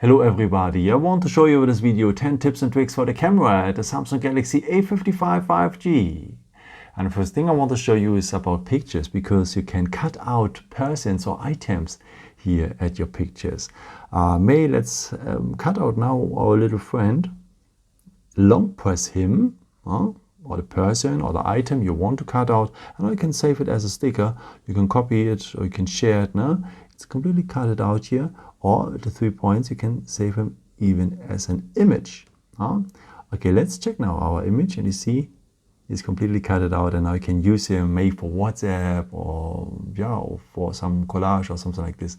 Hello everybody, I want to show you with this video 10 tips and tricks for the camera at the Samsung Galaxy A55 5G. And the first thing I want to show you is about pictures, because you can cut out persons or items here at your pictures. Let's cut out now our little friend, long press him, or the person or the item you want to cut out, and you can save it as a sticker. You can copy it or you can share it. No? It's completely cut it out here. Or the 3 points, you can save them even as an image. Okay, let's check now our image, and you see it's completely cut it out, and now you can use him maybe for WhatsApp or for some collage or something like this.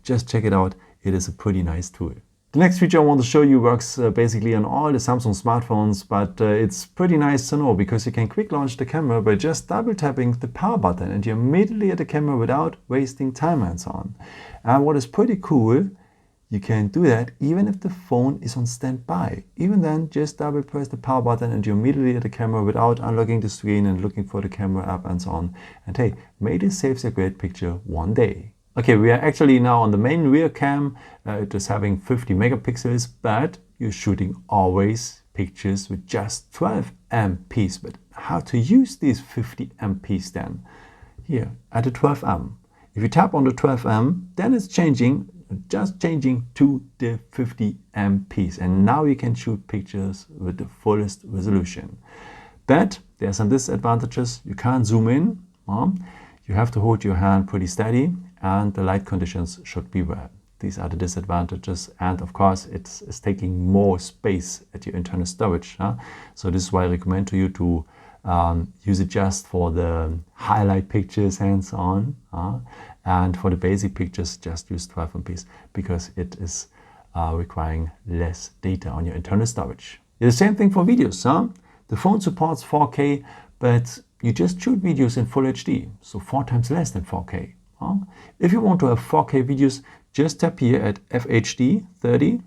Just check it out. It is a pretty nice tool. The next feature I want to show you works basically on all the Samsung smartphones, but it's pretty nice to know, because you can quick launch the camera by just double tapping the power button, and you're immediately at the camera without wasting time and so on. And what is pretty cool, you can do that even if the phone is on standby. Even then, just double press the power button and you're immediately at the camera without unlocking the screen and looking for the camera app and so on. And hey, maybe this saves a great picture one day. Okay, we are actually now on the main rear cam. It is having 50 megapixels, but you're shooting always pictures with just 12 MPs. But how to use these 50 MPs then? Here at the 12M. If you tap on the 12M, then it's just changing to the 50 MPs. And now you can shoot pictures with the fullest resolution. But there are some disadvantages. You can't zoom in. You have to hold your hand pretty steady, and the light conditions should be well. These are the disadvantages. And of course, it's taking more space at your internal storage. So this is why I recommend to you to use it just for the highlight pictures and so on. And for the basic pictures, just use 12 MPs, because it is requiring less data on your internal storage. The same thing for videos. The phone supports 4K, but you just shoot videos in Full HD, so 4 times less than 4K. If you want to have 4K videos, just tap here at FHD 30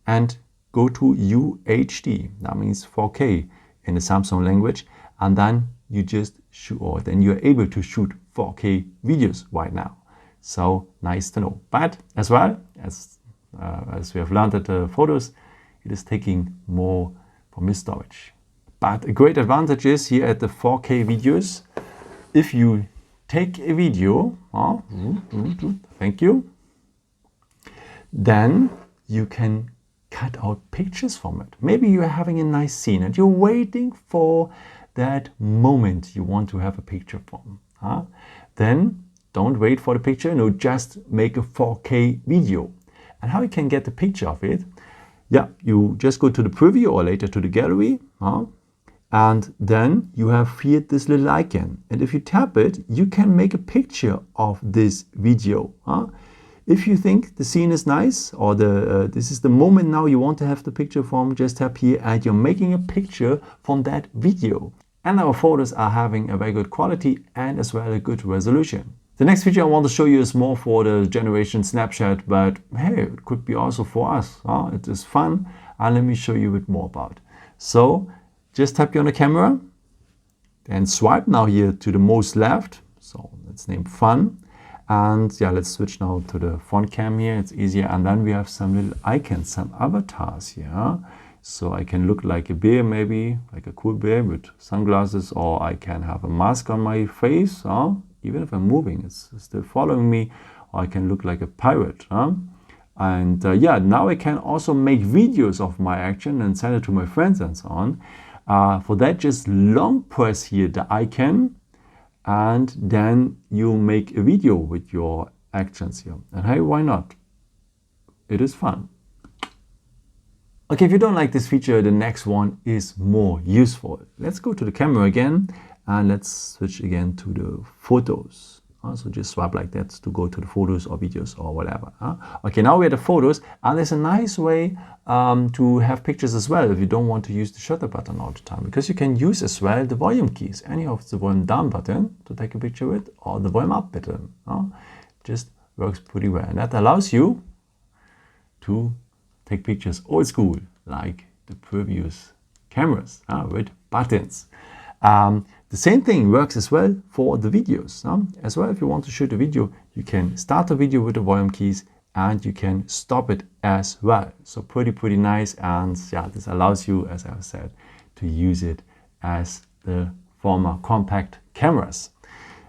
and go to UHD. That means 4K in the Samsung language, and then you just shoot, or then you're able to shoot 4K videos right now. So nice to know. But as well as we have learned at the photos, it is taking more from your storage. But a great advantage is here at the 4K videos, if you take a video, thank you, then you can cut out pictures from it. Maybe you're having a nice scene and you're waiting for that moment you want to have a picture from. Then don't wait for the picture, no, just make a 4K video. And how you can get the picture of it? Yeah, you just go to the preview or later to the gallery, and then you have here this little icon. And if you tap it, you can make a picture of this video. If you think the scene is nice, or this is the moment now you want to have the picture from, just tap here and you're making a picture from that video. And our photos are having a very good quality and as well a good resolution. The next feature I want to show you is more for the generation snapshot, but hey, it could be also for us. It is fun, and let me show you a bit more about. So just tap here on the camera and swipe now here to the most left. So let's name fun. And yeah, let's switch now to the front cam here. It's easier. And then we have some little icons, some avatars here. So I can look like a bear, maybe like a cool bear with sunglasses, or I can have a mask on my face. Even if I'm moving, it's still following me. Or I can look like a pirate. And yeah, now I can also make videos of my action and send it to my friends and so on. For that, just long press here the icon, and then you make a video with your actions here. And hey, why not? It is fun. Okay, if you don't like this feature, the next one is more useful. Let's go to the camera again, and let's switch again to the photos. So just swipe like that to go to the photos or videos or whatever. Okay, now we're at the photos, and there's a nice way to have pictures as well if you don't want to use the shutter button all the time, because you can use as well the volume keys, any of the volume down button to take a picture with, or the volume up button. Just works pretty well, and that allows you to take pictures old school like the previous cameras with buttons. The same thing works as well for the videos. As well, if you want to shoot a video, you can start the video with the volume keys and you can stop it as well. So pretty nice. And yeah, this allows you, as I said, to use it as the former compact cameras.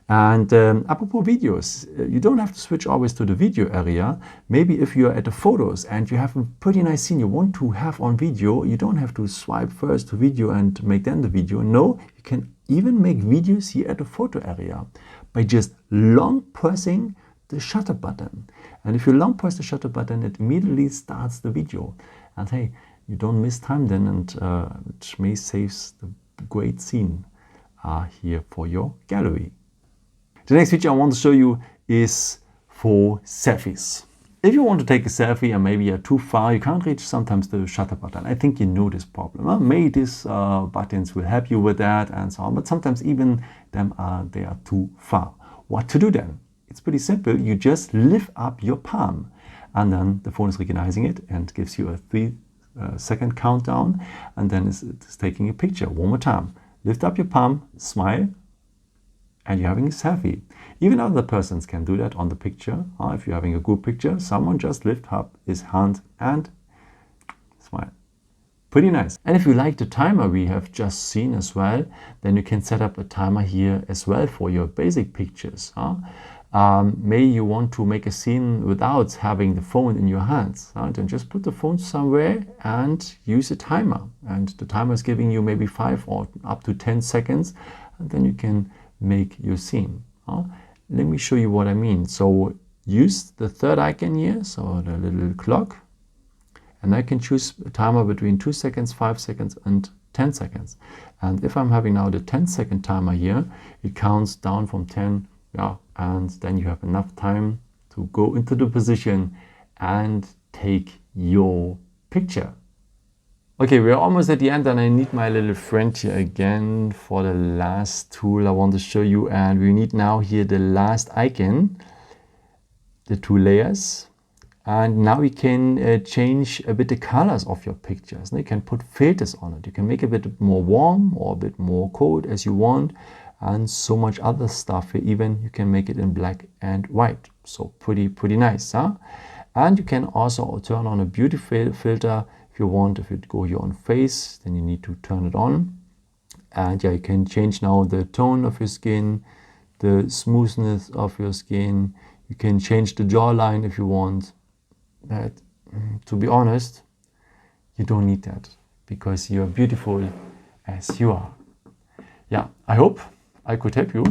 And apropos videos, you don't have to switch always to the video area. Maybe if you're at the photos and you have a pretty nice scene you want to have on video, you don't have to swipe first to video and make then the video. No, you can even make videos here at the photo area by just long pressing the shutter button. And if you long press the shutter button, it immediately starts the video. And hey, you don't miss time then, and it may save the great scene here for your gallery. The next feature I want to show you is for selfies. If you want to take a selfie and maybe you're too far, you can't reach sometimes the shutter button. I think you know this problem. Maybe these buttons will help you with that and so on, but sometimes even they are too far. What to do then? It's pretty simple. You just lift up your palm and then the phone is recognizing it and gives you a 3-second countdown, and then it's taking a picture. One more time. Lift up your palm, smile, and you're having a selfie. Even other persons can do that on the picture. If you're having a group picture, someone just lift up his hand and smile. Pretty nice. And if you like the timer we have just seen as well, then you can set up a timer here as well for your basic pictures. Maybe you want to make a scene without having the phone in your hands. Then just put the phone somewhere and use a timer. And the timer is giving you maybe 5 or up to 10 seconds. And then you can make your scene. Let me show you what I mean. So use the third icon here, so the little clock, and I can choose a timer between 2 seconds, 5 seconds and 10 seconds. And if I'm having now the 10-second timer here, it counts down from 10, and then you have enough time to go into the position and take your picture. Okay, we're almost at the end, and I need my little friend here again for the last tool I want to show you. And we need now here the last icon, the 2 layers. And now we can change a bit the colors of your pictures. You can put filters on it. You can make it a bit more warm or a bit more cold as you want, and so much other stuff. Even you can make it in black and white. So pretty nice, huh? And you can also turn on a beauty filter if you want. If you go here on face, then you need to turn it on. And yeah, you can change now the tone of your skin, the smoothness of your skin. You can change the jawline if you want. But to be honest, you don't need that because you're beautiful as you are. Yeah, I hope I could help you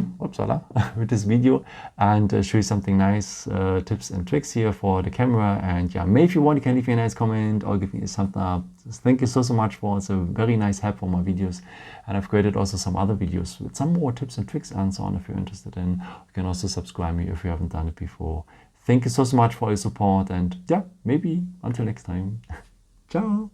with this video and show you something nice, tips and tricks here for the camera. And yeah, maybe if you want, you can leave me a nice comment or give me a thumbs up. Thank you so much for it's a very nice help for my videos. And I've created also some other videos with some more tips and tricks and so on if you're interested in. You can also subscribe me if you haven't done it before. Thank you so much for your support, and yeah, maybe until next time. Ciao.